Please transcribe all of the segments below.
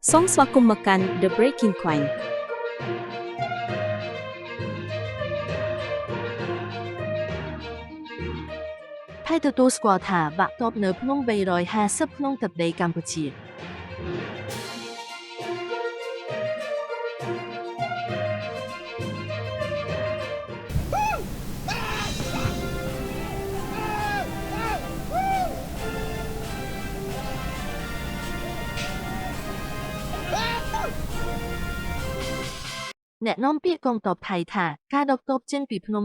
Song Swakumakan The Breaking Coin ផៃទទួលស្គាល់ថាបាក់តបនៅភ្នំ350ក្នុងទឹកដីកម្ពុជាអ្នកនាំពាក្យកងទ័ពថៃថាការដកទ័ពចេញពីភ្នំ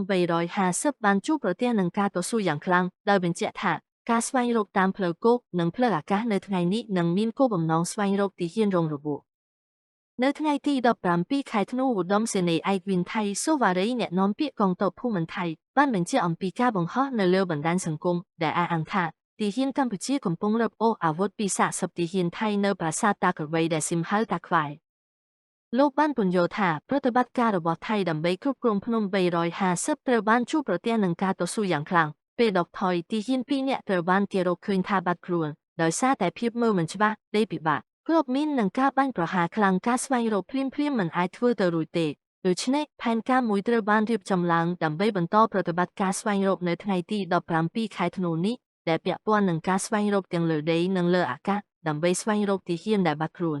350បានជួបប្រទះនឹងការតស៊ូយ៉ាងខ្លាំងដោយបញ្ជាក់ថាការស្វែងរកតាមផ្លូវគោកនិងផ្លូវអាកាសនៅថ្ងៃនេះនឹងមានគោលបំណងស្វែងរកទីហ៊ានរងរបួសនៅថ្ងៃទី17ខែធ្នូឧត្តមសេនីយ៍ឯកវិនថៃសូវ៉ារីអ្នកនាំពាក្យកងទ័ពភូមិន្ទថៃបានបញ្ជាក់អំពីការបង្ហោះនៅលើបណ្ដាញសង្គមដែលអះអាងថាទីហ៊ានកម្ពុជាកំពុងរឹបអូសអាវុធពីសាកសពទីហ៊ានថៃនៅប្រាសាទតាក្រវីដែលស៊ីមហៅតាខ្វាយលោកបានពន្យល់ថាប្រតិបត្តិការរបស់ថៃដើម្បីគ្រប់គ្រងភ្នំ350ត្រូវបានជួបប្រទះនឹងការតស៊ូយ៉ាងខ្លាំងពេលដកថយទីហ៊ាន2នាក់ត្រូវបានគេរកឃើញថាបាត់ខ្លួនដោយសារតែភាពមើលមិនច្បាស់ដីពិបាកគ្រាប់មីននិងការបាញ់ប្រហារខ្លាំងការស្វែងរកភ្លាមៗមិនអាចធ្វើទៅរួចទេដូច្នេះផែនការមួយត្រូវបានរៀបចំឡើងដើម្បីបន្តប្រតិបត្តិការស្វែងរកនៅថ្ងៃទី17ខែធ្នូនេះដែលពាក់ព័ន្ធនឹងការស្វែងរកទាំងលើដីនិងលើអាកាសដើម្បីស្វែងរកទីហ៊ានដែលបាត់ខ្លួន